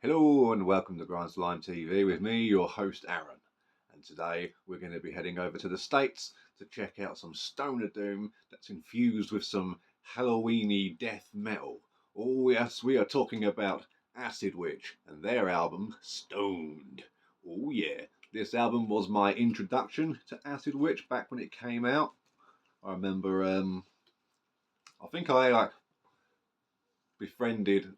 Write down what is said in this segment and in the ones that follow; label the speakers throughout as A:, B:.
A: Hello and welcome to Grindslime TV with me, your host Aaron. And today we're going to be heading over to the States to check out some stoner doom that's infused with some Halloweeny death metal. Oh yes, we are talking about Acid Witch and their album Stoned. Oh yeah, this album was my introduction to Acid Witch back when it came out. I remember, I think I befriended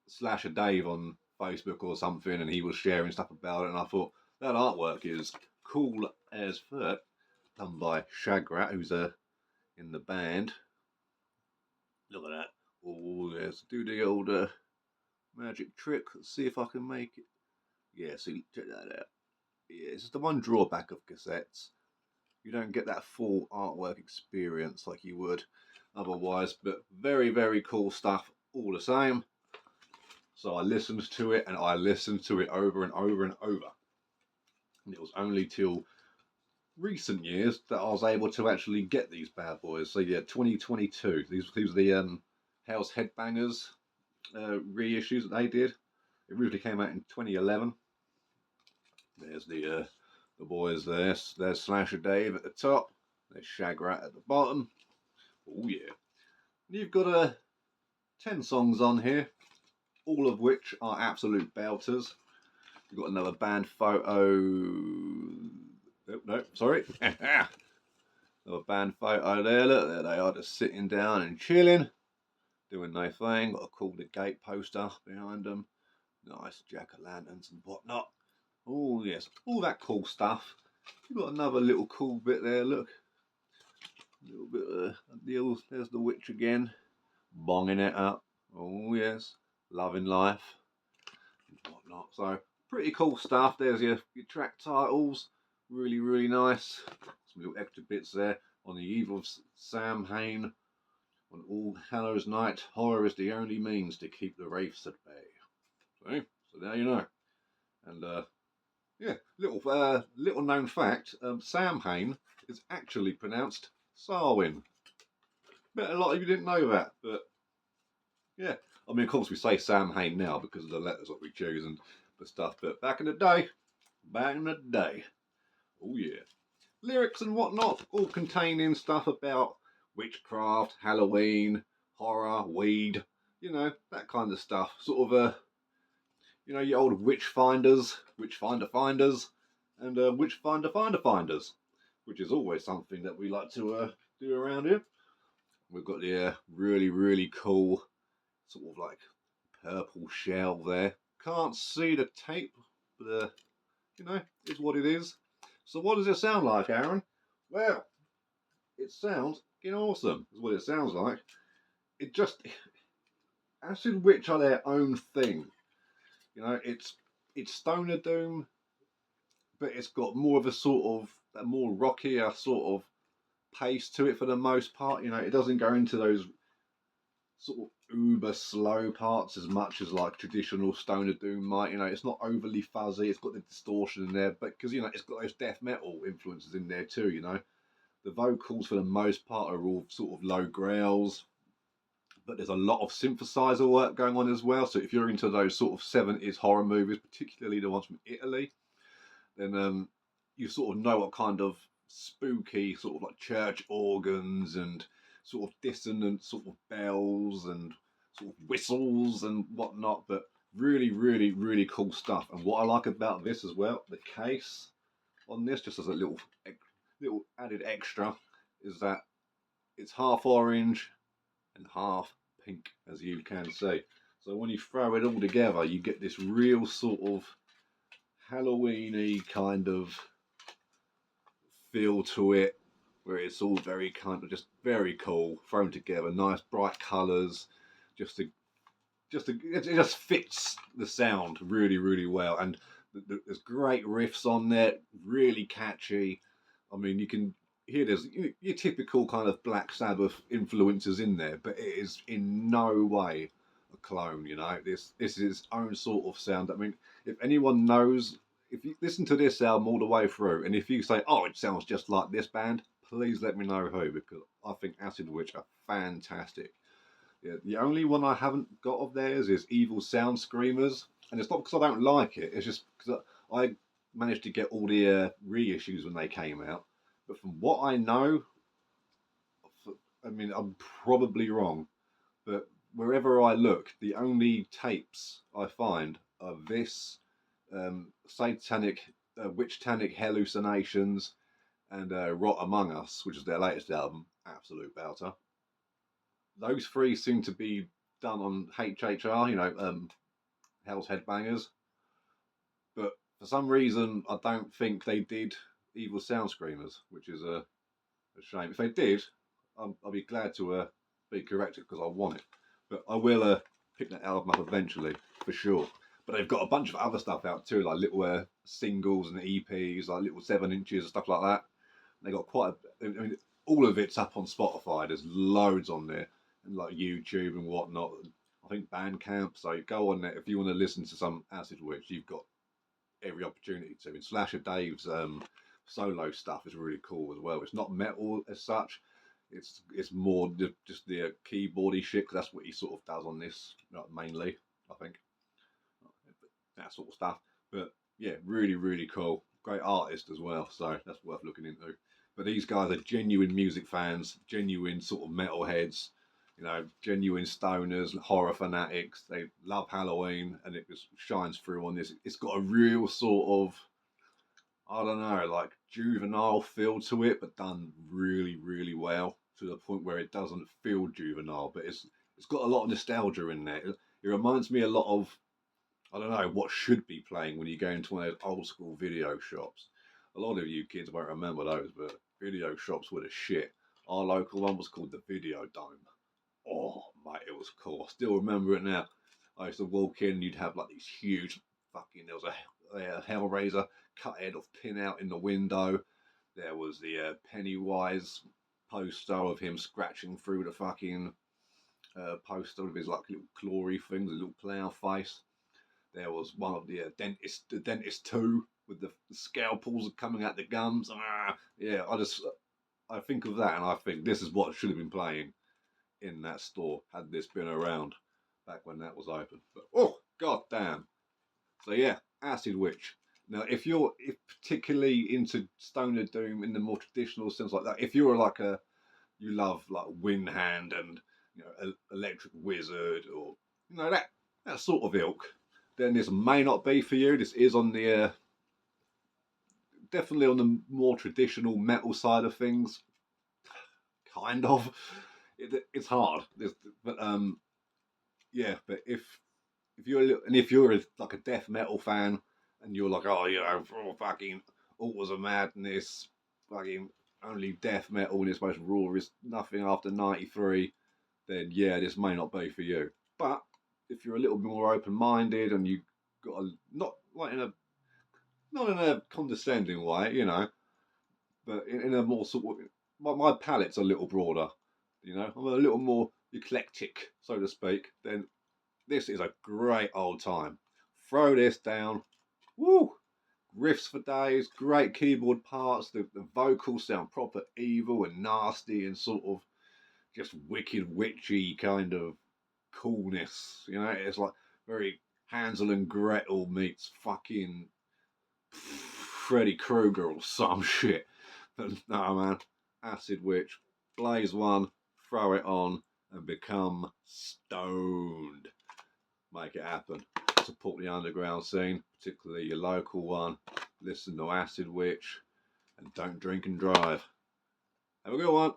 A: Slasher Dave on Facebook or something, and he was sharing stuff about it, and I thought that artwork is cool as fuck, done by Shagrat, who's in the band. Look at that! Oh, let's do the old magic trick. Let's see if I can make it. Yeah, see, check that out. Yeah, it's just the one drawback of cassettes. You don't get that full artwork experience like you would otherwise, but very, very cool stuff all the same. So I listened to it, and I listened to it over and over and over. And it was only till recent years that I was able to actually get these bad boys. So yeah, 2022. These are the House Headbangers reissues that they did. It originally came out in 2011. There's the boys there. There's Slasher Dave at the top. There's Shagrat at the bottom. Oh yeah. And you've got 10 songs on here, all of which are absolute belters. You've got another band photo. No, sorry. Another band photo there. Look, there they are, just sitting down and chilling, doing their thing. Got a Call the Gate poster behind them. Nice jack-o'-lanterns and whatnot. Oh yes, all that cool stuff. You've got another little cool bit there. Look, a little bit of a deal. There's the witch again, bonging it up. Oh yes, loving life and whatnot. So pretty cool stuff. There's your track titles. Really, really nice. Some little extra bits there. On the eve of Samhain, on All Hallows Night, horror is the only means to keep the wraiths at bay. So now you know. And yeah, little known fact: Samhain is actually pronounced Samhain. Bet a lot of you didn't know that, but yeah. I mean, of course, we say Samhain now because of the letters that we choose and the stuff. But back in the day, oh yeah. Lyrics and whatnot, all containing stuff about witchcraft, Halloween, horror, weed, you know, that kind of stuff. Sort of, you know, your old witch finders, and witch finder finders, which is always something that we like to do around here. We've got the really, really cool sort of like purple shell there. Can't see the tape, but you know, it's what it is. So what does it sound like, Aaron? Well, it sounds awesome, is what it sounds like. It just, Acid Witch are their own thing. You know, it's stoner doom, but it's got more of a more rockier sort of pace to it for the most part. You know, it doesn't go into those sort of uber slow parts as much as like traditional stoner doom might. You know, it's not overly fuzzy. It's got the distortion in there, but because you know it's got those death metal influences in there too. You know, the vocals for the most part are all sort of low growls, but there's a lot of synthesizer work going on as well. So if you're into those sort of 70s horror movies, particularly the ones from Italy, then you sort of know what kind of spooky sort of like church organs and sort of dissonant sort of bells and sort of whistles and whatnot, but really, really, really cool stuff. And what I like about this as well, the case on this, just as a little added extra, is that it's half orange and half pink, as you can see. So when you throw it all together, you get this real sort of Halloween-y kind of feel to it, where it's all very kind of just very cool, thrown together, nice bright colours, it just fits the sound really, really well. And there's great riffs on there, really catchy. I mean, you can hear there's your typical kind of Black Sabbath influences in there, but it is in no way a clone. You know, this is its own sort of sound. I mean, if anyone knows, if you listen to this album all the way through, and if you say, "Oh, it sounds just like this band," please let me know who, because I think Acid Witch are fantastic. Yeah, the only one I haven't got of theirs is Evil Sound Screamers, And it's not because I don't like it, it's just because I managed to get all the reissues when they came out. But from what I know, I mean, I'm probably wrong, but wherever I look, the only tapes I find are this, Satanic, Witch-tanic Hallucinations, and Rot Among Us, which is their latest album, absolute belter. Those three seem to be done on HHR, Hell's Headbangers, but for some reason I don't think they did Evil Sound Screamers, which is a shame. If they did, I'll be glad to be corrected because I want it. But I will pick that album up eventually, for sure. But they've got a bunch of other stuff out too, like little singles and EPs, like little 7 inches and stuff like that. They got quite I mean, all of it's up on Spotify. There's loads on there, and like YouTube and whatnot. I think Bandcamp. So go on there if you want to listen to some Acid Witch. You've got every opportunity to. And Slasher Dave's solo stuff is really cool as well. It's not metal as such. It's more just the keyboardy shit. Cause that's what he sort of does on this, mainly. I think that sort of stuff. But yeah, really, really cool. Great artist as well. So that's worth looking into. But these guys are genuine music fans, genuine sort of metalheads, genuine stoners, horror fanatics. They love Halloween, and it just shines through on this. It's got a real sort of, I don't know, like juvenile feel to it, but done really, really well to the point where it doesn't feel juvenile, but it's got a lot of nostalgia in there. It reminds me a lot of, I don't know, what should be playing when you go into one of those old school video shops. A lot of you kids won't remember those, but video shops were the shit. Our local one was called the Video Dome. Oh, mate, it was cool. I still remember it now. I used to walk in, you'd have like these huge there was a Hellraiser cut head of Pin out in the window. There was the Pennywise poster of him scratching through the fucking poster with his like little clawy things, a little plough face. There was one of the Dentist 2 with the scalpels coming out the gums. Yeah, I think of that and I think this is what should have been playing in that store had this been around back when that was open. But oh, god damn. So yeah, Acid Witch. Now, if you're particularly into stoner doom in the more traditional sense like that, if you're like you love like Windhand and Electric Wizard or that sort of ilk, then this may not be for you. This is on the definitely on the more traditional metal side of things. Kind of. It's hard, but yeah. But if you're like a death metal fan and you're like, fucking Altars of Madness, fucking only death metal in its most rawest, nothing after '93, then yeah, this may not be for you. But if you're a little bit more open-minded and you got not in a condescending way, but in a more sort of my palate's a little broader, I'm a little more eclectic, so to speak. Then this is a great old time. Throw this down, woo! Riffs for days, great keyboard parts. The vocals sound proper evil and nasty and sort of just wicked witchy kind of coolness. It's like very Hansel and Gretel meets fucking Freddy Krueger or some shit. But no, man, Acid Witch, blaze one, throw it on, and become stoned. Make it happen. Support the underground scene, particularly your local one. Listen to Acid Witch, and don't drink and drive. Have a good one.